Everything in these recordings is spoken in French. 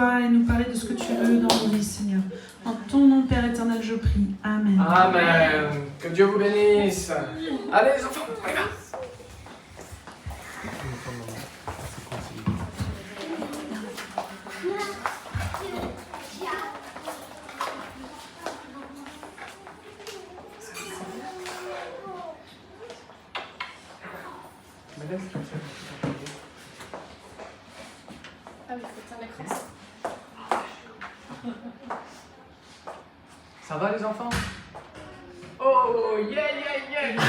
Et nous parler de ce que tu veux dans nos vies, Seigneur. En ton nom, Père éternel, je prie. Amen. Amen. Que Dieu vous bénisse. Allez les enfants, on y va. Ça va les enfants? Oh, yeah, yeah, yeah!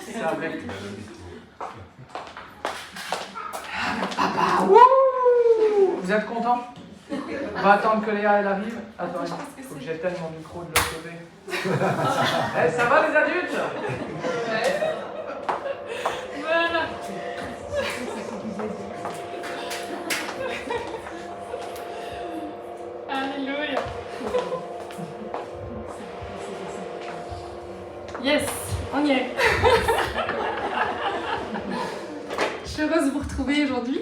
C'est avec. Papa, wouh! Vous êtes contents? On va attendre que Léa elle arrive. Attends, il faut que j'éteigne mon micro de l'autre côté. Eh, ça va les adultes? Voilà. Alléluia. Yes, on y est. Je suis heureuse de vous retrouver aujourd'hui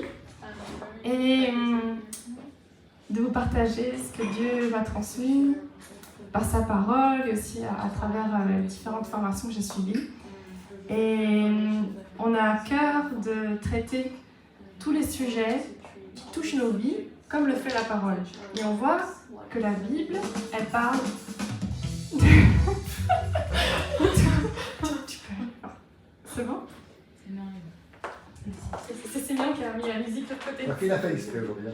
et de vous partager ce que Dieu m'a transmis par sa parole et aussi à travers les différentes formations que j'ai suivies. Et on a à cœur de traiter tous les sujets qui touchent nos vies comme le fait la parole. Et on voit que la Bible, elle parle... C'est bon? C'est Sémion qui a mis la musique de l'autre côté. Il a fait exprès aujourd'hui.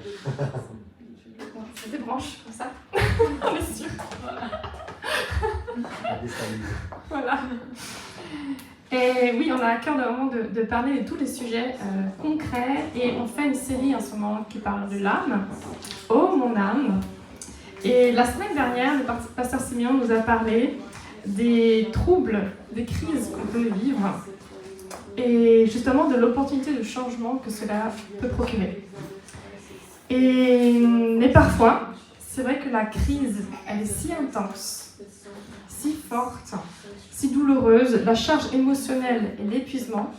C'est des branches comme ça. On est sûr. Voilà. Et oui, on a à cœur vraiment de parler de tous les sujets concrets. Et on fait une série en ce moment qui parle de l'âme. Oh mon âme. Et la semaine dernière, le pasteur Sémion nous a parlé des troubles, des crises qu'on peut vivre. Et justement de l'opportunité de changement que cela peut procurer. Mais parfois, c'est vrai que la crise, elle est si intense, si forte, si douloureuse, la charge émotionnelle et l'épuisement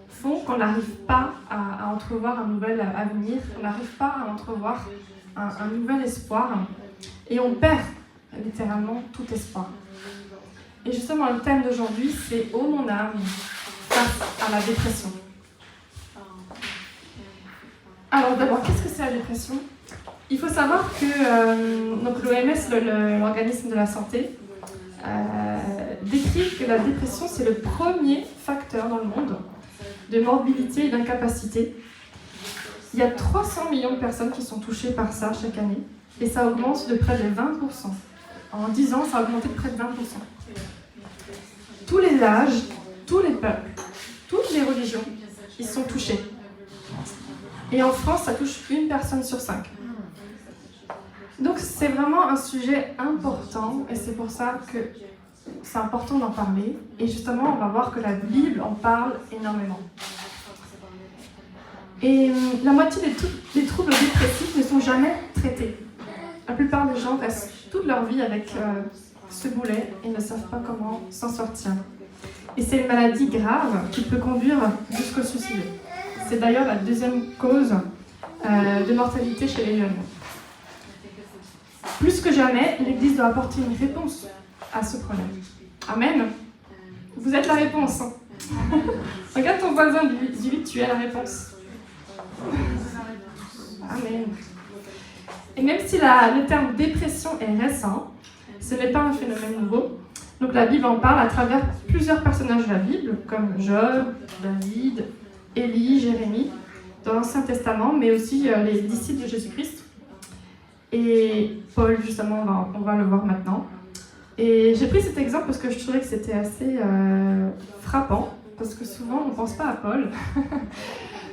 font qu'on n'arrive pas à entrevoir un nouvel avenir, on n'arrive pas à entrevoir un nouvel espoir, et on perd littéralement tout espoir. Et justement, le thème d'aujourd'hui, c'est « Oh mon âme » face à la dépression. Alors d'abord, qu'est-ce que c'est la dépression? Il faut savoir que donc l'OMS, l'organisme de la santé, décrit que la dépression, c'est le premier facteur dans le monde de morbidité et d'incapacité. Il y a 300 millions de personnes qui sont touchées par ça chaque année, et ça augmente de près de 20%. En 10 ans, ça a augmenté de près de 20%. Tous les âges, tous les peuples, toutes les religions, ils sont touchés. Et en France, ça touche une personne sur 5. Donc c'est vraiment un sujet important, et c'est pour ça que c'est important d'en parler. Et justement, on va voir que la Bible en parle énormément. Et la moitié des troubles dépressifs ne sont jamais traités. La plupart des gens restent toute leur vie avec ce boulet et ne savent pas comment s'en sortir. Et c'est une maladie grave qui peut conduire jusqu'au suicide. C'est d'ailleurs la deuxième cause de mortalité chez les jeunes. Plus que jamais, l'Église doit apporter une réponse à ce problème. Amen. Vous êtes la réponse. Regarde ton voisin, dis-lui, tu es la réponse. Amen. Et même si le terme dépression est récent, ce n'est pas un phénomène nouveau. Donc la Bible en parle à travers plusieurs personnages de la Bible, comme Job, David, Élie, Jérémie, dans l'Ancien Testament, mais aussi les disciples de Jésus-Christ. Et Paul, justement, on va le voir maintenant. Et j'ai pris cet exemple parce que je trouvais que c'était assez frappant, parce que souvent on ne pense pas à Paul,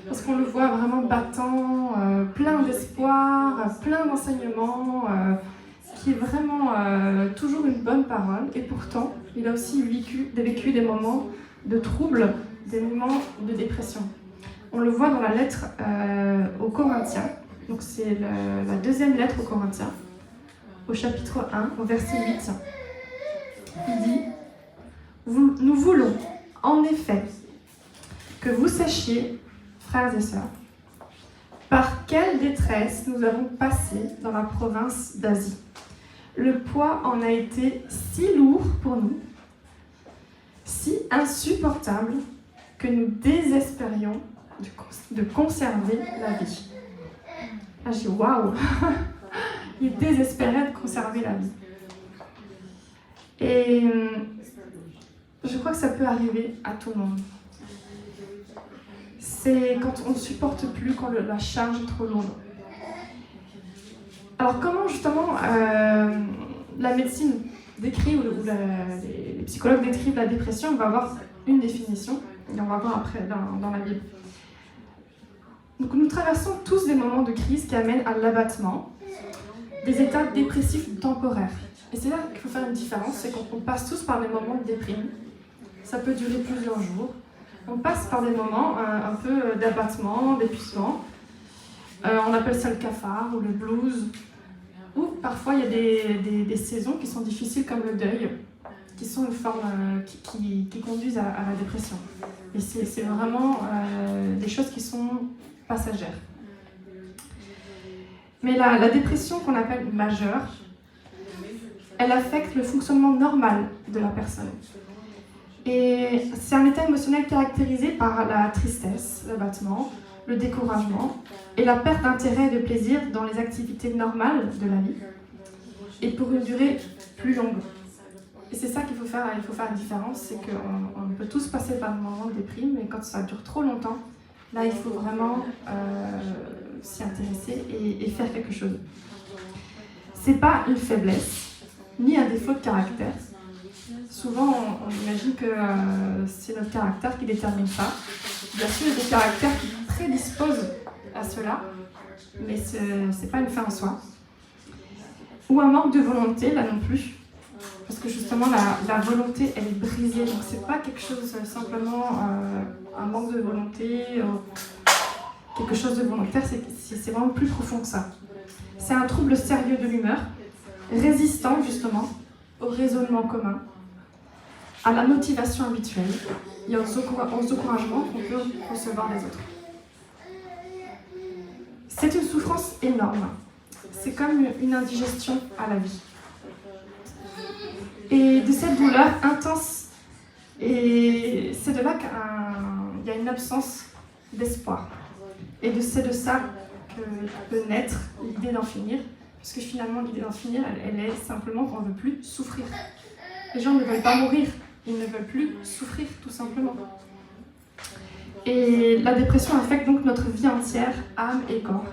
parce qu'on le voit vraiment battant, plein d'espoir, plein d'enseignements, qui est vraiment toujours une bonne parole. Et pourtant, il a aussi vécu des moments de trouble, des moments de dépression. On le voit dans la lettre aux Corinthiens. Donc c'est la deuxième lettre aux Corinthiens, au chapitre 1, au verset 8. Il dit « Nous voulons en effet que vous sachiez, frères et sœurs, Par quelle détresse nous avons passé dans la province d'Asie? Le poids en a été si lourd pour nous, si insupportable, que nous désespérions de conserver la vie. Ah, j'ai dit waouh! Il désespérait de conserver la vie. Et je crois que ça peut arriver à tout le monde. C'est quand on ne supporte plus, quand la charge est trop lourde. Alors comment justement la médecine décrit, ou les psychologues décrivent la dépression? On va avoir une définition, et on va voir après dans la Bible. Donc nous traversons tous des moments de crise qui amènent à l'abattement, des états dépressifs temporaires. Et c'est là qu'il faut faire une différence, c'est qu'on passe tous par des moments de déprime. Ça peut durer plusieurs jours. On passe par des moments un peu d'abattement, d'épuisement. On appelle ça le cafard ou le blues. Ou parfois il y a des saisons qui sont difficiles comme le deuil, qui sont une forme qui conduisent à la dépression. Et c'est vraiment des choses qui sont passagères. Mais la dépression qu'on appelle majeure, elle affecte le fonctionnement normal de la personne. Et c'est un état émotionnel caractérisé par la tristesse, l'abattement, le découragement et la perte d'intérêt et de plaisir dans les activités normales de la vie, et pour une durée plus longue. Et c'est ça qu'il faut faire, la différence, c'est qu'on peut tous passer par des moments de déprime, mais quand ça dure trop longtemps, là il faut vraiment s'y intéresser et faire quelque chose. C'est pas une faiblesse, ni un défaut de caractère. Souvent, on imagine que c'est notre caractère qui détermine ça. Bien sûr, il y a des caractères qui prédisposent à cela, mais ce n'est pas une fin en soi. Ou un manque de volonté, là non plus, parce que justement, la volonté, elle est brisée. Donc, ce n'est pas quelque chose, simplement un manque de volonté, quelque chose de volontaire, c'est vraiment plus profond que ça. C'est un trouble sérieux de l'humeur, résistant justement au raisonnement commun, à la motivation habituelle et aux encouragements qu'on peut recevoir des autres. C'est une souffrance énorme. C'est comme une indigestion à la vie. Et de cette douleur intense, et c'est de là qu'il y a une absence d'espoir. Et c'est de ça que peut naître l'idée d'en finir, parce que finalement l'idée d'en finir, elle est simplement qu'on ne veut plus souffrir. Les gens ne veulent pas mourir, ils ne veulent plus souffrir, tout simplement. Et la dépression affecte donc notre vie entière, âme et corps.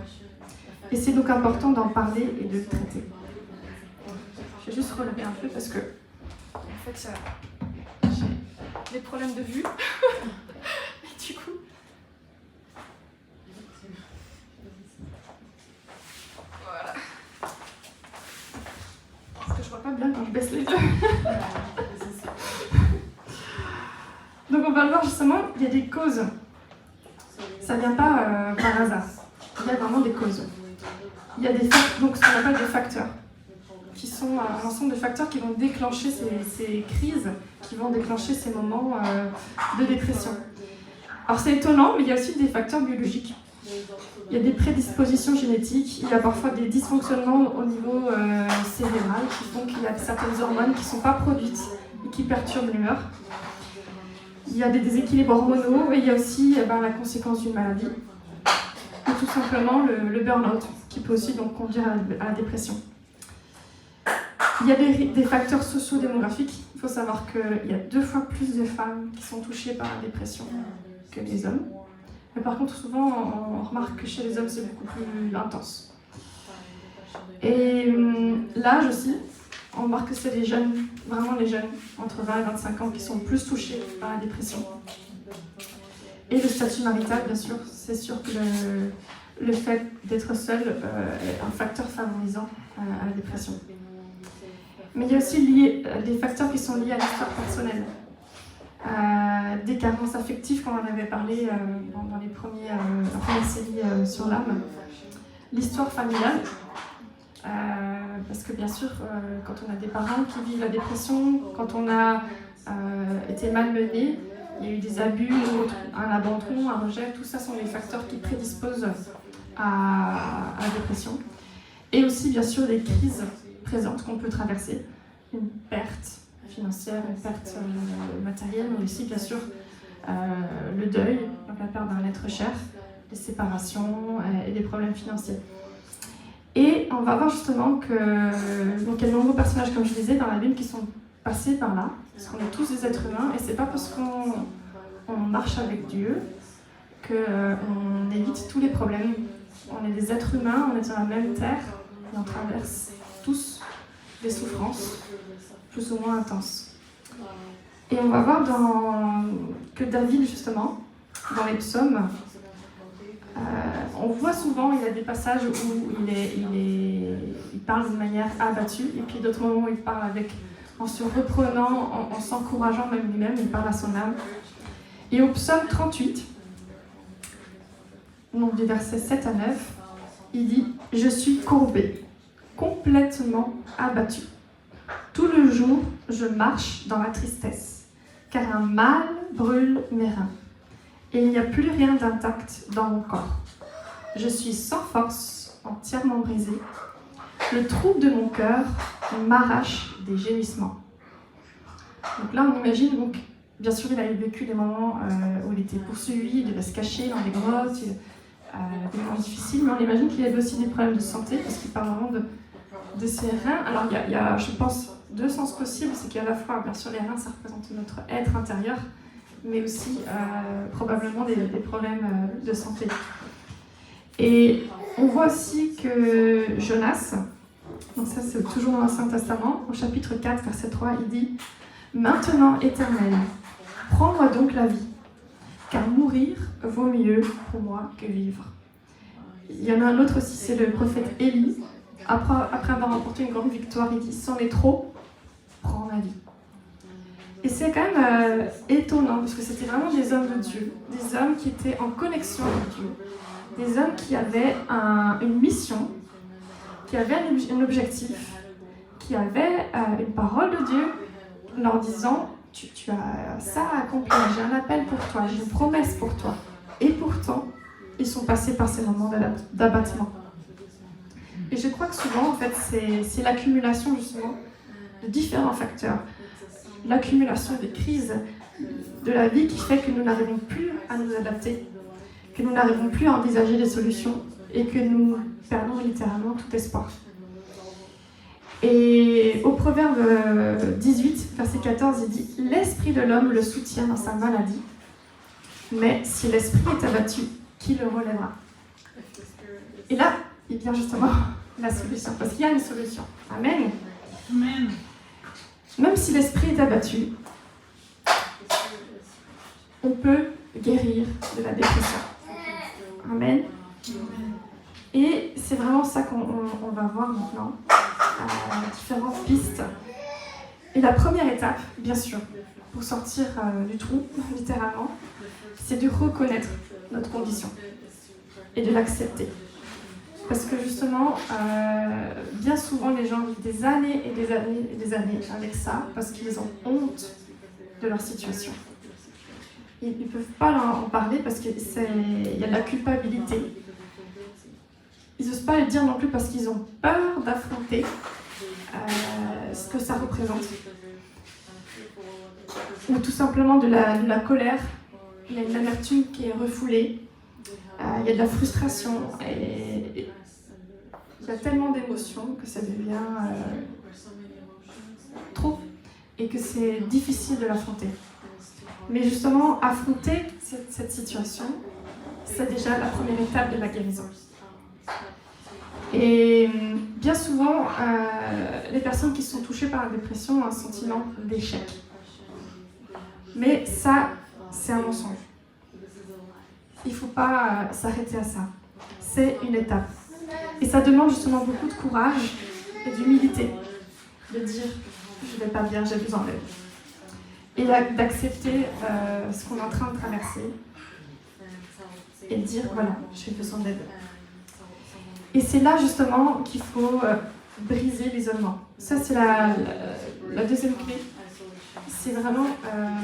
Et c'est donc important d'en parler et de le traiter. Je vais juste relever un peu parce que, en fait, j'ai des problèmes de vue. Et du coup... Voilà. Parce que je vois pas bien quand je baisse les yeux. Donc on va le voir justement, il y a des causes. Ça ne vient pas par hasard. Il y a vraiment des causes. Il y a donc ce qu'on appelle des facteurs, qui sont un ensemble de facteurs qui vont déclencher ces crises, qui vont déclencher ces moments de dépression. Alors c'est étonnant, mais il y a aussi des facteurs biologiques. Il y a des prédispositions génétiques, il y a parfois des dysfonctionnements au niveau cérébral qui font qu'il y a certaines hormones qui ne sont pas produites et qui perturbent l'humeur. Il y a des déséquilibres hormonaux et il y a aussi la conséquence d'une maladie. Et tout simplement le burn-out, qui peut aussi donc conduire à la dépression. Il y a des facteurs socio-démographiques. Il faut savoir qu'il y a 2 fois plus de femmes qui sont touchées par la dépression que les hommes. Mais par contre, souvent, on remarque que chez les hommes, c'est beaucoup plus intense. Et l'âge aussi, on remarque que c'est les jeunes, vraiment les jeunes, entre 20 et 25 ans, qui sont plus touchés par la dépression. Et le statut marital, bien sûr, c'est sûr que le fait d'être seul est un facteur favorisant à la dépression. Mais il y a aussi des facteurs qui sont liés à l'histoire personnelle. Des carences affectives, comme on en avait parlé dans la première série sur l'âme. L'histoire familiale, parce que bien sûr, quand on a des parents qui vivent la dépression, quand on a été malmené, il y a eu des abus, un abandon, un rejet, tout ça sont des facteurs qui prédisposent à la dépression. Et aussi, bien sûr, les crises présentes qu'on peut traverser. Une perte financière, une perte matérielle, mais aussi, bien sûr, le deuil, donc la perte d'un être cher, les séparations et les problèmes financiers. Et on va voir justement que donc il y a de nombreux personnages, comme je disais, dans la Bible qui sont passés par là, parce qu'on est tous des êtres humains, et c'est pas parce qu'on marche avec Dieu qu'on évite tous les problèmes. On est des êtres humains, on est sur la même terre, et on traverse tous des souffrances, plus ou moins intenses. Et on va voir que David, justement, dans les psaumes, on voit souvent, il y a des passages où il parle d'une manière abattue, et puis d'autres moments où il parle en se reprenant, en s'encourageant même lui-même, il parle à son âme. Et au psaume 38, donc du verset 7 à 9, il dit « Je suis courbé, complètement abattu. Tout le jour, je marche dans la tristesse, car un mal brûle mes reins. Et il n'y a plus rien d'intact dans mon corps. Je suis sans force, entièrement brisé. Le trou de mon cœur m'arrache des gémissements. » Donc là, on imagine, donc, bien sûr, il avait vécu des moments où il était poursuivi, il devait se cacher dans des grottes, des moments difficiles, mais on imagine qu'il avait aussi des problèmes de santé, parce qu'il parle vraiment de ses reins. Alors, il y a, je pense, deux sens possibles. C'est qu'à la fois, bien sûr, les reins, ça représente notre être intérieur, mais aussi probablement des problèmes de santé. Et on voit aussi que Jonas, donc ça c'est toujours dans l'Ancien Testament, au chapitre 4, verset 3, il dit « Maintenant, Éternel, prends-moi donc la vie, car mourir vaut mieux pour moi que vivre. » Il y en a un autre aussi, c'est le prophète Élie. Après avoir remporté une grande victoire, il dit « C'en est trop, prends ma vie. » Et c'est quand même étonnant, parce que c'était vraiment des hommes de Dieu, des hommes qui étaient en connexion avec Dieu, des hommes qui avaient une mission, qui avaient un objectif, qui avaient une parole de Dieu, leur disant « tu as ça à accomplir, j'ai un appel pour toi, j'ai une promesse pour toi. » Et pourtant, ils sont passés par ces moments d'abattement. Et je crois que souvent, en fait, c'est l'accumulation justement de différents facteurs. L'accumulation des crises de la vie qui fait que nous n'arrivons plus à nous adapter, que nous n'arrivons plus à envisager des solutions et que nous perdons littéralement tout espoir. Et au Proverbe 18, verset 14, il dit « L'esprit de l'homme le soutient dans sa maladie, mais si l'esprit est abattu, qui le relèvera ?» Et là, il vient justement la solution, parce qu'il y a une solution. Amen. Amen. Même si l'esprit est abattu, on peut guérir de la dépression. Amen. Et c'est vraiment ça qu'on va voir maintenant, différentes pistes. Et la première étape, bien sûr, pour sortir du trou, littéralement, c'est de reconnaître notre condition et de l'accepter. Parce que justement, bien souvent, les gens vivent des années et des années et des années avec ça, parce qu'ils ont honte de leur situation. Ils ne peuvent pas en parler parce qu'il y a de la culpabilité. Ils n'osent pas le dire non plus parce qu'ils ont peur d'affronter ce que ça représente. Ou tout simplement de la colère. Il y a une amertume qui est refoulée. Il y a de la frustration. Et il y a tellement d'émotions que ça devient trop. Et que c'est difficile de l'affronter. Mais justement, affronter cette situation, c'est déjà la première étape de la guérison. Et bien souvent, les personnes qui sont touchées par la dépression ont un sentiment d'échec. Mais ça, c'est un mensonge. Il ne faut pas s'arrêter à ça. C'est une étape. Et ça demande justement beaucoup de courage et d'humilité. De dire, je ne vais pas bien, j'ai besoin d'aide. Et d'accepter ce qu'on est en train de traverser. Et de dire, voilà, j'ai besoin d'aide. Et c'est là justement qu'il faut briser l'isolement. Ça, c'est la deuxième clé. C'est vraiment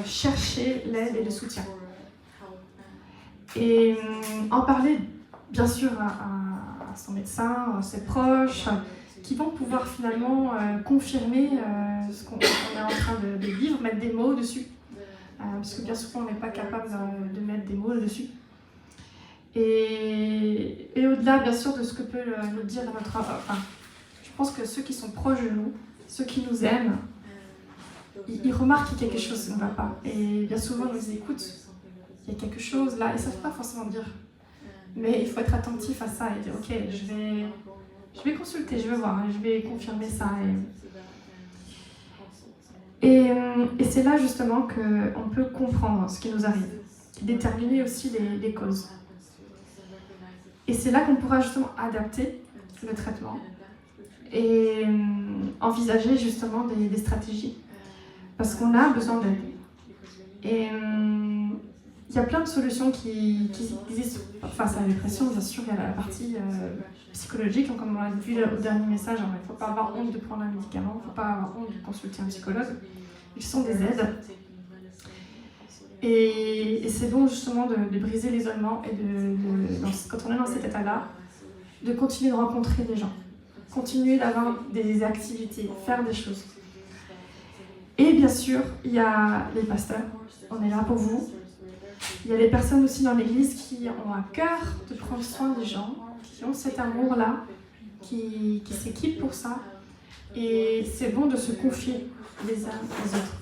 chercher l'aide et le soutien. Et en parler bien sûr à son médecin, à ses proches, qui vont pouvoir finalement confirmer ce qu'on est en train de vivre, mettre des mots dessus. Parce que bien souvent, on n'est pas capable de mettre des mots dessus. Et au-delà, bien sûr, de ce que peut nous dire notre... Enfin, je pense que ceux qui sont proches de nous, ceux qui nous aiment, ils remarquent qu'il y a quelque chose qui ne va pas. Et bien souvent, ils nous disent, écoute, il y a quelque chose là, ils ne savent pas forcément dire. Mais il faut être attentif à ça et dire, ok, je vais consulter, je vais voir, je vais confirmer ça. Et c'est là justement qu'on peut comprendre ce qui nous arrive, déterminer aussi les causes. Et c'est là qu'on pourra justement adapter le traitement et envisager justement des stratégies. Parce qu'on a besoin d'aide. Et il y a plein de solutions qui existent face à la dépression. Bien sûr, il y a la partie psychologique, comme on l'a vu au dernier message. Il ne faut pas avoir honte de prendre un médicament, il ne faut pas avoir honte de consulter un psychologue. Ils sont des aides. Et c'est bon justement de briser l'isolement et quand on est dans cet état-là, de continuer de rencontrer des gens, continuer d'avoir des activités, faire des choses. Et bien sûr, il y a les pasteurs, on est là pour vous. Il y a les personnes aussi dans l'église qui ont à cœur de prendre soin des gens, qui ont cet amour-là, qui s'équipent pour ça. Et c'est bon de se confier les uns aux autres.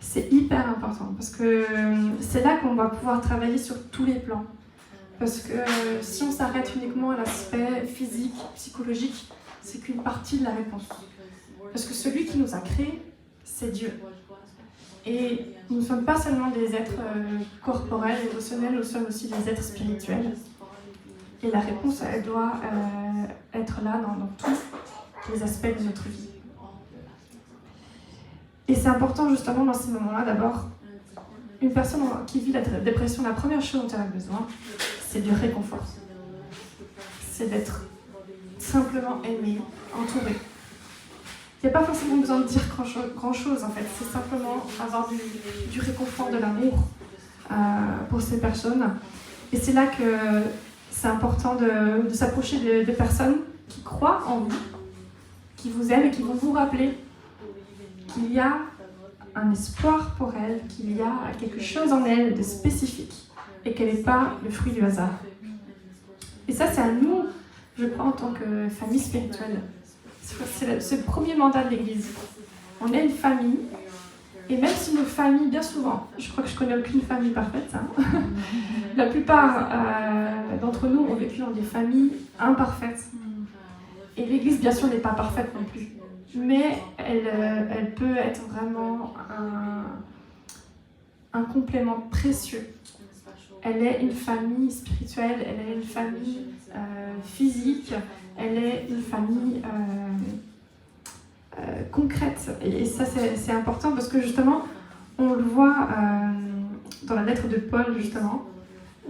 C'est hyper important parce que c'est là qu'on va pouvoir travailler sur tous les plans. Parce que si on s'arrête uniquement à l'aspect physique, psychologique, c'est qu'une partie de la réponse. Parce que celui qui nous a créés, c'est Dieu. Et nous ne sommes pas seulement des êtres corporels, émotionnels, nous sommes aussi des êtres spirituels. Et la réponse, elle doit être là dans tous les aspects de notre vie. Et c'est important justement dans ces moments-là, d'abord, une personne qui vit la dépression, la première chose dont elle a besoin, c'est du réconfort. C'est d'être simplement aimé, entouré. Il n'y a pas forcément besoin de dire grand-chose en fait, c'est simplement avoir du réconfort, de l'amour pour ces personnes. Et c'est là que c'est important de s'approcher de personnes qui croient en vous, qui vous aiment et qui vont vous rappeler qu'il y a un espoir pour elle, qu'il y a quelque chose en elle de spécifique et qu'elle n'est pas le fruit du hasard. Et ça, c'est à nous, je crois, en tant que famille spirituelle. C'est le premier mandat de l'Église. On est une famille, et même si nos familles, bien souvent, je crois que je connais aucune famille parfaite, hein, la plupart d'entre nous ont vécu dans des familles imparfaites. Et l'Église, bien sûr, n'est pas parfaite non plus. Mais elle peut être vraiment un complément précieux. Elle est une famille spirituelle, elle est une famille physique, elle est une famille concrète. Et ça, c'est important parce que justement, on le voit dans la lettre de Paul, justement,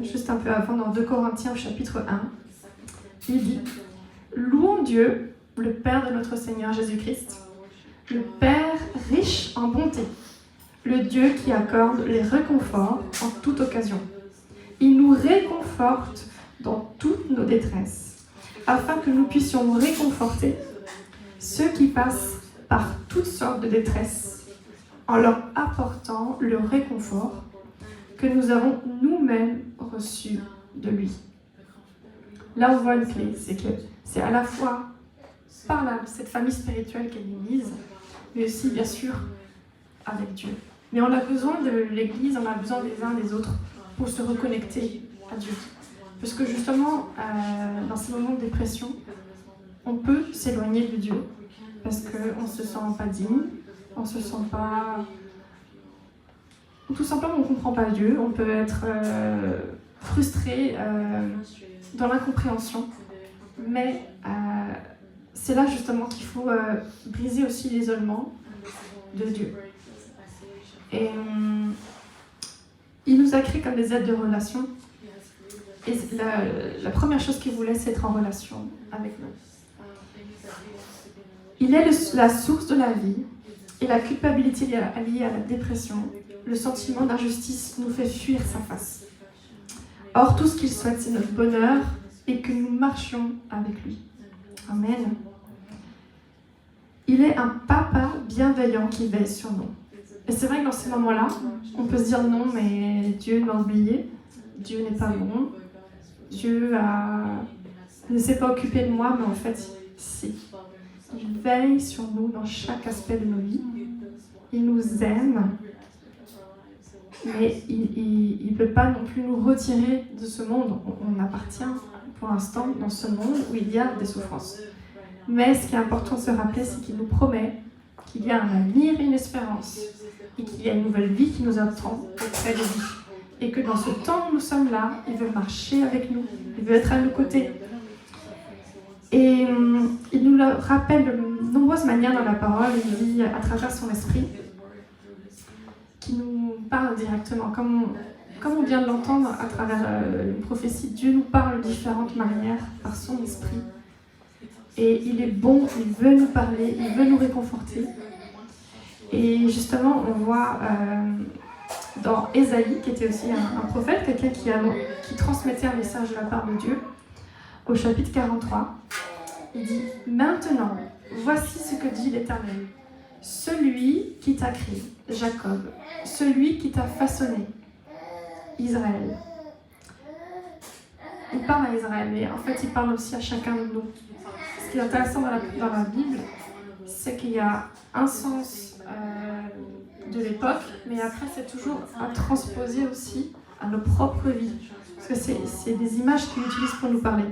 juste un peu avant, dans 2 Corinthiens, chapitre 1. Il dit « Louons Dieu, le Père de notre Seigneur Jésus-Christ, le Père riche en bonté, le Dieu qui accorde les réconforts en toute occasion. Il nous réconforte dans toutes nos détresses, afin que nous puissions réconforter ceux qui passent par toutes sortes de détresses, en leur apportant le réconfort que nous avons nous-mêmes reçu de lui. » Là, on voit une clé, c'est que c'est à la fois par cette famille spirituelle qu'est l'Église, mais aussi, bien sûr, avec Dieu. Mais on a besoin de l'Église, on a besoin des uns des autres pour se reconnecter à Dieu. Parce que justement, dans ces moments de dépression, on peut s'éloigner de Dieu parce qu'on ne se sent pas digne, on ne se sent pas... Tout simplement, on ne comprend pas Dieu, on peut être frustré dans l'incompréhension. Mais c'est là justement qu'il faut briser aussi l'isolement de Dieu. Et il nous a créés comme des êtres de relation. Et la première chose qu'il voulait, c'est être en relation avec nous. Il est la source de la vie et la culpabilité liée à la dépression, le sentiment d'injustice nous fait fuir sa face. Or, tout ce qu'il souhaite, c'est notre bonheur et que nous marchions avec lui. Amen. Il est un papa bienveillant qui veille sur nous. Et c'est vrai que dans ces moments-là, on peut se dire non, mais Dieu m'a oublié, Dieu n'est pas bon, Dieu ne s'est pas occupé de moi, mais en fait, si. Il veille sur nous dans chaque aspect de nos vies. Il nous aime, mais il ne peut pas non plus nous retirer de ce monde. On appartient pour l'instant dans ce monde où il y a des souffrances. Mais ce qui est important de se rappeler, c'est qu'il nous promet qu'il y a un avenir et une espérance, et qu'il y a une nouvelle vie qui nous attend auprès de lui. Et que dans ce temps où nous sommes là, il veut marcher avec nous, il veut être à nos côtés. Et il nous le rappelle de nombreuses manières dans la parole, il dit à travers son esprit, qui nous parle directement, comme on vient de l'entendre à travers une prophétie. Dieu nous parle de différentes manières par son esprit. Et il est bon, il veut nous parler, il veut nous réconforter. Et justement, on voit dans Ésaïe, qui était aussi un prophète, quelqu'un qui transmettait un message de la part de Dieu, au chapitre 43, il dit « Maintenant, voici ce que dit l'Éternel, celui qui t'a créé, Jacob, celui qui t'a façonné, Israël. » Il parle à Israël, mais en fait, il parle aussi à chacun de nous. Ce qui est intéressant dans la Bible, c'est qu'il y a un sens de l'époque, mais après, c'est toujours à transposer aussi à nos propres vies. Parce que c'est des images qu'il utilise pour nous parler.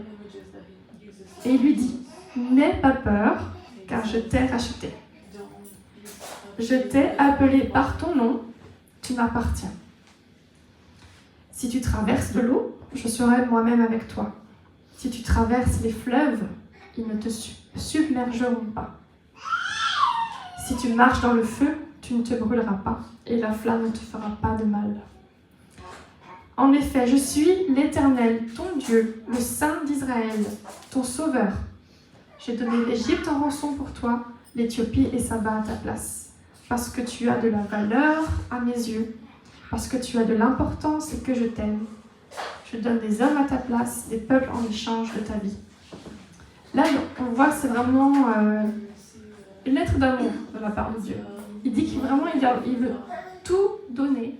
Et il lui dit « N'aie pas peur, car je t'ai racheté. Je t'ai appelé par ton nom, tu m'appartiens. Si tu traverses de l'eau, je serai moi-même avec toi. Si tu traverses les fleuves, ils ne te submergeront pas. Si tu marches dans le feu, tu ne te brûleras pas, et la flamme ne te fera pas de mal. En effet, je suis l'Éternel, ton Dieu, le Saint d'Israël, ton Sauveur. J'ai donné l'Égypte en rançon pour toi, l'Éthiopie et Saba à ta place, parce que tu as de la valeur à mes yeux, parce que tu as de l'importance et que je t'aime. Je donne des hommes à ta place, des peuples en échange de ta vie. Là, on voit que c'est vraiment une lettre d'amour de la part de Dieu. Il dit qu'il veut tout donner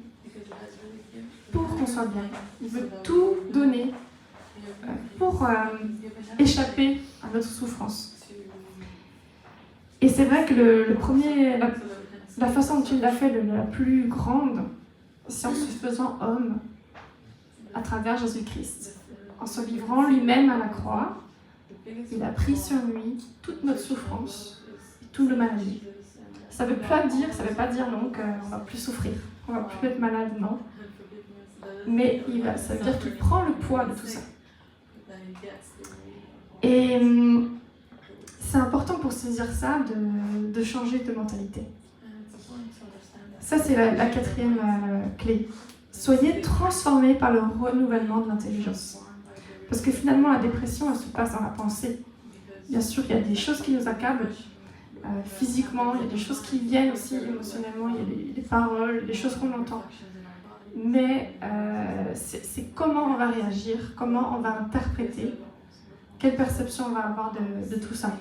pour qu'on soit bien. Il veut tout donner pour échapper à notre souffrance. Et c'est vrai que la façon dont il l'a fait la plus grande, c'est en se faisant homme à travers Jésus-Christ. En se livrant lui-même à la croix, il a pris sur lui toute notre souffrance, toute notre maladie. Ça ne veut pas dire non qu'on ne va plus souffrir, qu'on ne va plus être malade, non. Mais ça veut dire qu'il prend le poids de tout ça. Et c'est important pour saisir ça de changer de mentalité. Ça, c'est la quatrième clé. Soyez transformés par le renouvellement de l'intelligence. Parce que finalement, la dépression, elle se passe dans la pensée. Bien sûr, il y a des choses qui nous accablent physiquement, il y a des choses qui viennent aussi émotionnellement, il y a des paroles, des choses qu'on entend. Mais c'est comment on va réagir, comment on va interpréter, quelle perception on va avoir de tout ça.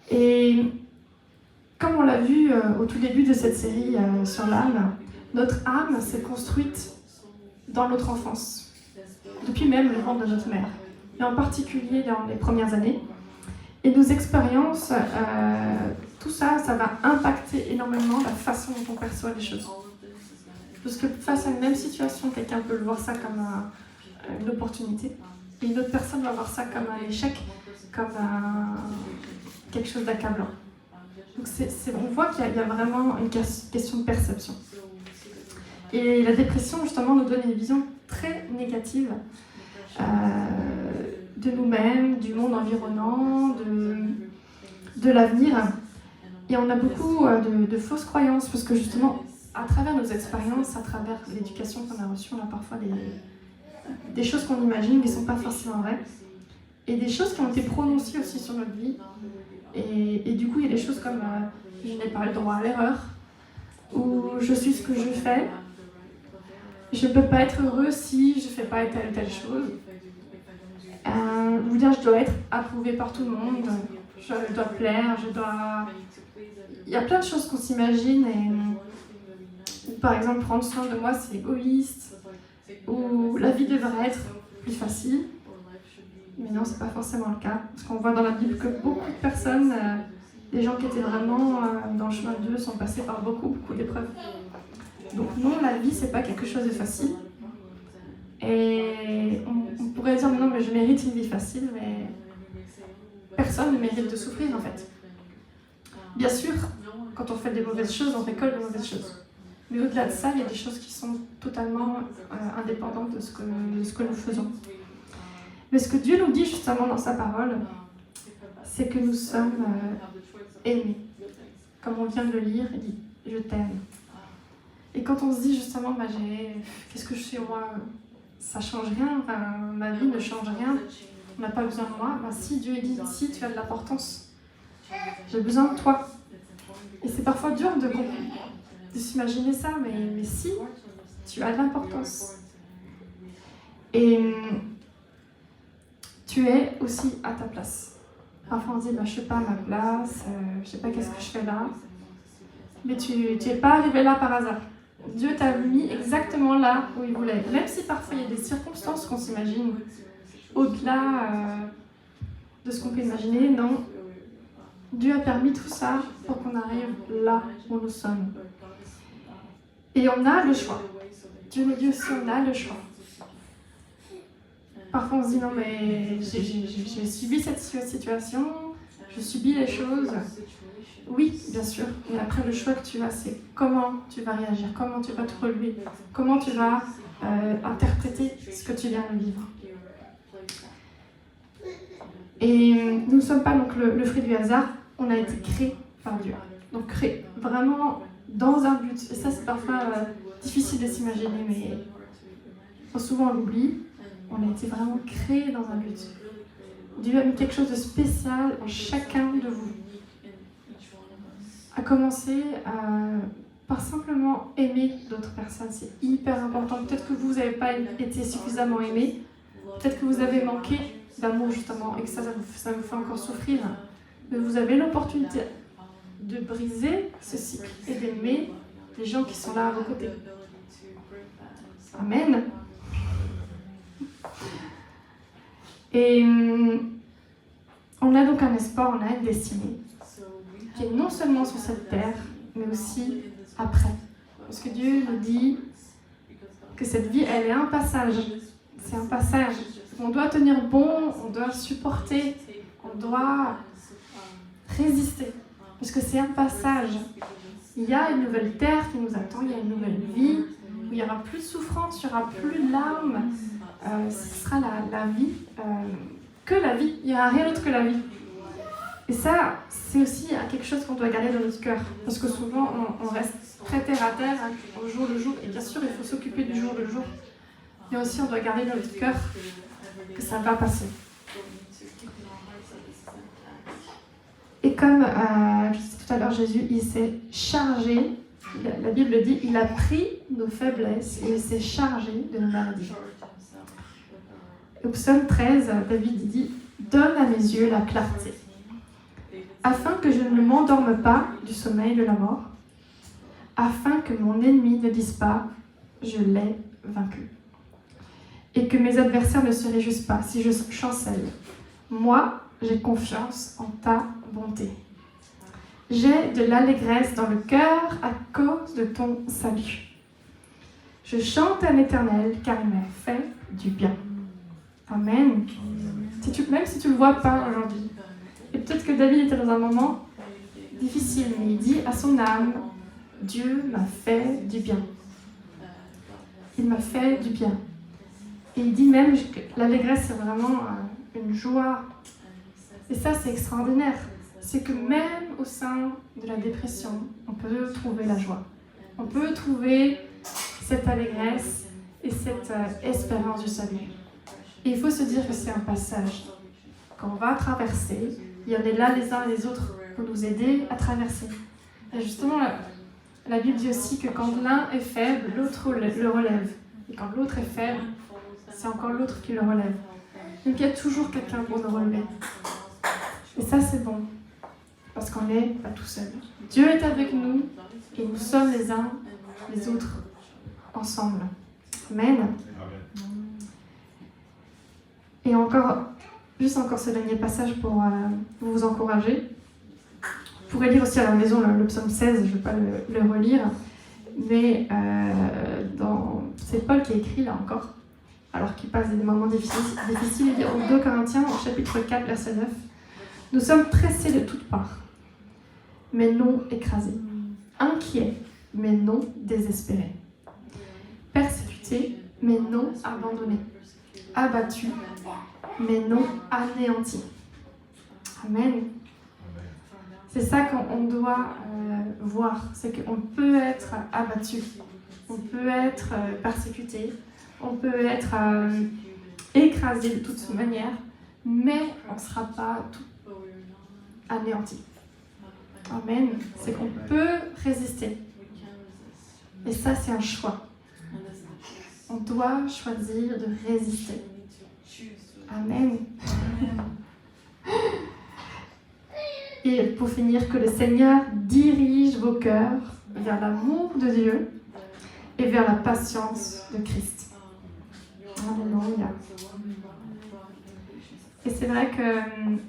Et comme on l'a vu au tout début de cette série sur l'âme, notre âme s'est construite dans notre enfance, depuis même le ventre de notre mère, et en particulier dans les premières années. Et nos expériences, tout ça, ça va impacter énormément la façon dont on perçoit les choses. Parce que face à une même situation, quelqu'un peut voir ça comme une opportunité, et une autre personne va voir ça comme un échec, comme quelque chose d'accablant. Donc on voit qu'il y a vraiment une question de perception. Et la dépression, justement, nous donne une vision très négative de nous-mêmes, du monde environnant, de l'avenir. Et on a beaucoup de fausses croyances, parce que justement, à travers nos expériences, à travers l'éducation qu'on a reçue, on a parfois des choses qu'on imagine qui ne sont pas forcément vraies, et des choses qui ont été prononcées aussi sur notre vie. Et du coup, il y a des choses comme je n'ai pas le droit à l'erreur, ou je suis ce que je fais, je ne peux pas être heureux si je ne fais pas telle ou telle chose. Vous dire je dois être approuvé par tout le monde, je dois plaire, Il y a plein de choses qu'on s'imagine et par exemple prendre soin de moi c'est égoïste ou la vie devrait être plus facile. Mais non, c'est pas forcément le cas. Parce qu'on voit dans la Bible que beaucoup de personnes, des gens qui étaient vraiment dans le chemin de Dieu, sont passés par beaucoup d'épreuves. Donc non, la vie, c'est pas quelque chose de facile. Et on pourrait dire, non, mais je mérite une vie facile, mais personne ne mérite de souffrir, en fait. Bien sûr, quand on fait des mauvaises choses, on récolte des mauvaises choses. Mais au-delà de ça, il y a des choses qui sont totalement indépendantes de ce que nous faisons. Mais ce que Dieu nous dit justement dans sa parole, c'est que nous sommes aimés. Comme on vient de le lire, il dit « Je t'aime ». Et quand on se dit justement bah, « Qu'est-ce que je suis moi ?» Ça ne change rien, enfin, ma vie ne change rien, on n'a pas besoin de moi. Bah, si Dieu dit « Si, tu as de l'importance, j'ai besoin de toi ». Et c'est parfois dur de s'imaginer ça, mais si, tu as de l'importance. Et tu es aussi à ta place. Parfois on se dit, bah, je ne suis pas à ma place, je ne sais pas qu'est-ce que je fais là. Mais tu n'es pas arrivé là par hasard. Dieu t'a mis exactement là où il voulait. Même si parfois il y a des circonstances qu'on s'imagine au-delà de ce qu'on peut imaginer, non. Dieu a permis tout ça pour qu'on arrive là où nous sommes. Et on a le choix. Dieu nous dit aussi, on a le choix. Parfois on se dit non mais j'ai subi cette situation, je subis les choses. Oui, bien sûr, mais après le choix que tu as, c'est comment tu vas réagir, comment tu vas te relever, comment tu vas interpréter ce que tu viens de vivre. Et nous ne sommes pas donc le fruit du hasard, on a été créés par Dieu. Donc créés vraiment dans un but. Et ça c'est parfois difficile de s'imaginer, mais souvent on l'oublie. On a été vraiment créés dans un but. Dieu a mis quelque chose de spécial en chacun de vous. À commencer par simplement aimer d'autres personnes. C'est hyper important. Peut-être que vous n'avez pas été suffisamment aimé. Peut-être que vous avez manqué d'amour justement et que ça vous fait encore souffrir. Mais vous avez l'opportunité de briser ce cycle et d'aimer les gens qui sont là à vos côtés. Amen. Et on a donc un espoir, on a une destinée qui est non seulement sur cette terre, mais aussi après. Parce que Dieu nous dit que cette vie, elle est un passage. C'est un passage. On doit tenir bon, on doit supporter, on doit résister. Parce que c'est un passage. Il y a une nouvelle terre qui nous attend, il y a une nouvelle vie, où il n'y aura plus de souffrance, il n'y aura plus de larmes. Ce sera la vie, que la vie. Il n'y aura rien d'autre que la vie. Et ça, c'est aussi quelque chose qu'on doit garder dans notre cœur. Parce que souvent, on reste très terre à terre, au jour le jour. Et bien sûr, il faut s'occuper du jour le jour. Mais aussi, on doit garder dans notre cœur que ça va passer. Et comme je disais tout à l'heure, Jésus, il s'est chargé, la Bible dit, il a pris nos faiblesses et il s'est chargé de nos maladies. Au psaume 13, David dit « Donne à mes yeux la clarté, afin que je ne m'endorme pas du sommeil de la mort, afin que mon ennemi ne dise pas « Je l'ai vaincu ». Et que mes adversaires ne se réjouissent pas si je chancelle. Moi, j'ai confiance en ta bonté. J'ai de l'allégresse dans le cœur à cause de ton salut. Je chante à l'Éternel car il m'a fait du bien. Amen. Même si tu ne le vois pas aujourd'hui. Et peut-être que David était dans un moment difficile, mais il dit à son âme, Dieu m'a fait du bien. Il m'a fait du bien. Et il dit même que l'allégresse, c'est vraiment une joie. Et ça, c'est extraordinaire. C'est que même au sein de la dépression, on peut trouver la joie. On peut trouver cette allégresse et cette espérance du salut. Et il faut se dire que c'est un passage qu'on va traverser. Il y en a là les uns et les autres pour nous aider à traverser. Et justement, la Bible dit aussi que quand l'un est faible, l'autre le relève. Et quand l'autre est faible, c'est encore l'autre qui le relève. Donc il y a toujours quelqu'un pour nous relever. Et ça, c'est bon. Parce qu'on n'est pas tout seul. Dieu est avec nous et nous sommes les uns les autres ensemble. Amen. Et juste encore ce dernier passage pour vous encourager. Vous pourrez lire aussi à la maison le psaume 16, je ne vais pas le relire. Mais c'est Paul qui a écrit là encore, alors qu'il passe des moments difficiles. Il dit en 2 Corinthiens, au chapitre 4, verset 9, « Nous sommes pressés de toutes parts, mais non écrasés, inquiets, mais non désespérés, persécutés, mais non abandonnés, abattus, mais non anéantis. » Amen. C'est ça qu'on doit voir, c'est qu'on peut être abattu, on peut être persécuté, on peut être écrasé de toute manière, mais on ne sera pas tout anéanti. Amen. C'est qu'on peut résister. Et ça, c'est un choix. On doit choisir de résister. Amen. Et pour finir, que le Seigneur dirige vos cœurs vers l'amour de Dieu et vers la patience de Christ. Alléluia. Et c'est vrai que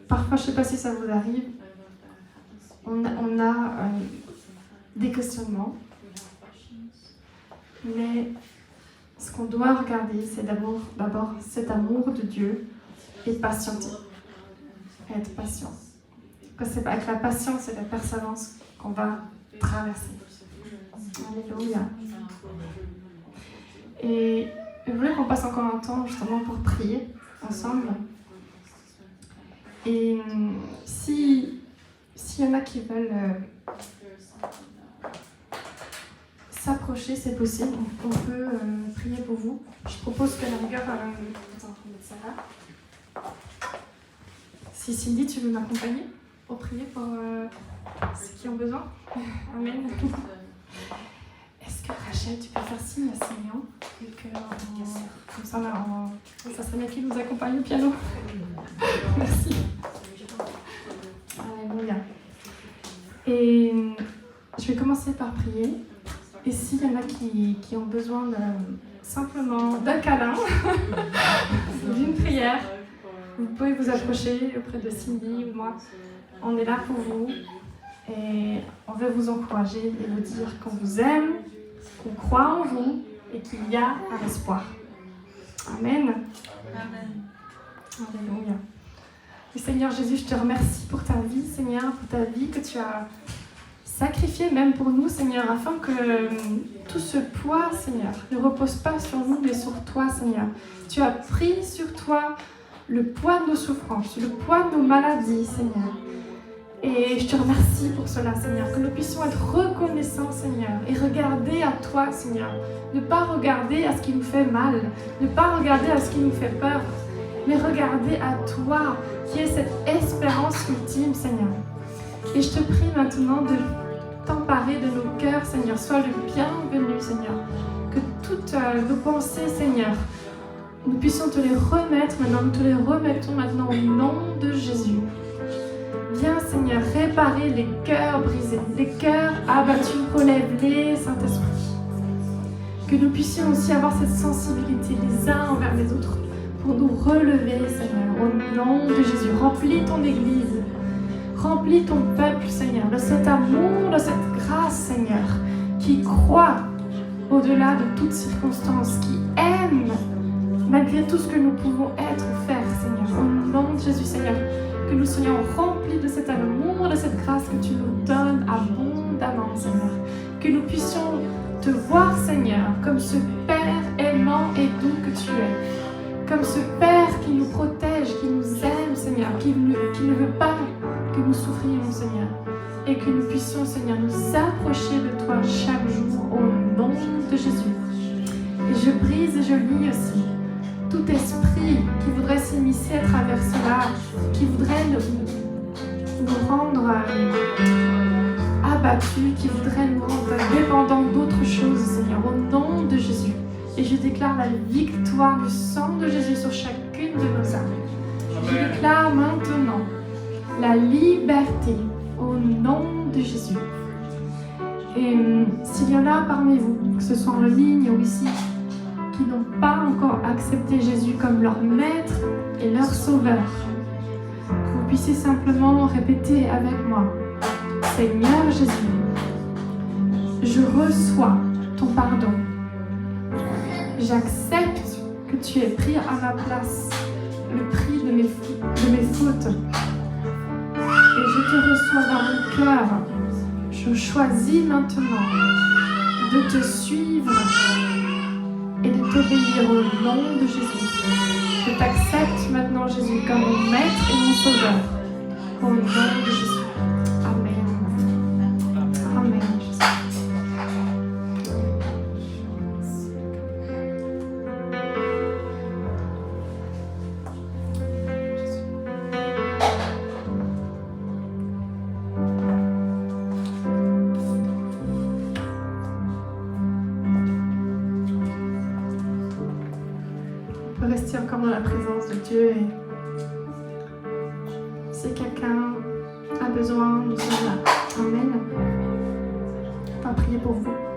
parfois, je ne sais pas si ça vous arrive, on a des questionnements, mais ce qu'on doit regarder, c'est d'abord cet amour de Dieu et patienter, être patient. C'est avec la patience et la persévérance qu'on va traverser. Alléluia. Et je voulais qu'on passe encore un temps justement pour prier ensemble. Et s'il y en a qui veulent s'approcher, c'est possible. On peut prier pour vous. Je propose que la rigueur... Attends, on va mettre ça là. Si Cindy, tu veux m'accompagner pour prier pour ceux qui ont besoin. Amen. Est-ce que Rachel, tu peux faire signe à Simeon et que comme ça, là, ça serait bien qu'il nous accompagne au piano. Merci. Alléluia. Et je vais commencer par prier. Et s'il y en a qui ont besoin simplement d'un câlin, d'une prière, vous pouvez vous approcher auprès de Cindy ou moi. On est là pour vous et on veut vous encourager et vous dire qu'on vous aime, qu'on croit en vous et qu'il y a un espoir. Amen. Amen. Alléluia. Et Seigneur Jésus, je te remercie pour ta vie, Seigneur, pour ta vie que tu as sacrifiée même pour nous, Seigneur, afin que tout ce poids, Seigneur, ne repose pas sur nous mais sur toi, Seigneur. Tu as pris sur toi le poids de nos souffrances, le poids de nos maladies, Seigneur. Et je te remercie pour cela, Seigneur, que nous puissions être reconnaissants, Seigneur, et regarder à toi, Seigneur. Ne pas regarder à ce qui nous fait mal, ne pas regarder à ce qui nous fait peur, mais regarder à toi, qui est cette espérance ultime, Seigneur. Et je te prie maintenant de t'emparer de nos cœurs, Seigneur. Sois le bienvenu, Seigneur. Que toutes nos pensées, Seigneur, nous puissions te les remettre maintenant. Nous te les remettons maintenant au nom de Jésus. Viens, Seigneur, réparer les cœurs brisés, les cœurs abattus. Relève-les, Saint-Esprit. Que nous puissions aussi avoir cette sensibilité les uns envers les autres pour nous relever, Seigneur, au nom de Jésus. Remplis ton Église, remplis ton peuple, Seigneur, de cet amour, de cette grâce, Seigneur, qui croit au-delà de toutes circonstances, qui aime malgré tout ce que nous pouvons être ou faire, Seigneur. Au nom de Jésus, Seigneur, que nous soyons remplis de cet amour, de cette grâce que tu nous donnes abondamment, Seigneur. Que nous puissions te voir, Seigneur, comme ce Père aimant et doux que tu es. Comme ce Père qui nous protège, qui nous aime, Seigneur, qui ne veut pas que nous souffrions, Seigneur. Et que nous puissions, Seigneur, nous approcher de toi chaque jour au nom de Jésus. Et je brise et je lie aussi tout esprit qui voudrait s'immiscer à travers cela, qui voudrait nous rendre abattus, qui voudrait nous rendre dépendants d'autres choses, Seigneur, au nom de Jésus. Et je déclare la victoire du sang de Jésus sur chacune de nos âmes. Je déclare maintenant la liberté au nom de Jésus. Et s'il y en a parmi vous, que ce soit en ligne ou ici, qui n'ont pas encore accepté Jésus comme leur maître et leur sauveur, que vous puissiez simplement répéter avec moi: Seigneur Jésus, je reçois ton pardon. J'accepte que tu aies pris à ma place le prix de mes fautes. Et je te reçois dans mon cœur. Je choisis maintenant de te suivre et de t'obéir au nom de Jésus. Je t'accepte maintenant, Jésus, comme mon maître et mon sauveur. Au nom de Jésus. Amen. Amen, Jésus. Rester encore dans la présence de Dieu. Et si quelqu'un a besoin, nous sommes là. Amen. On va prier pour vous.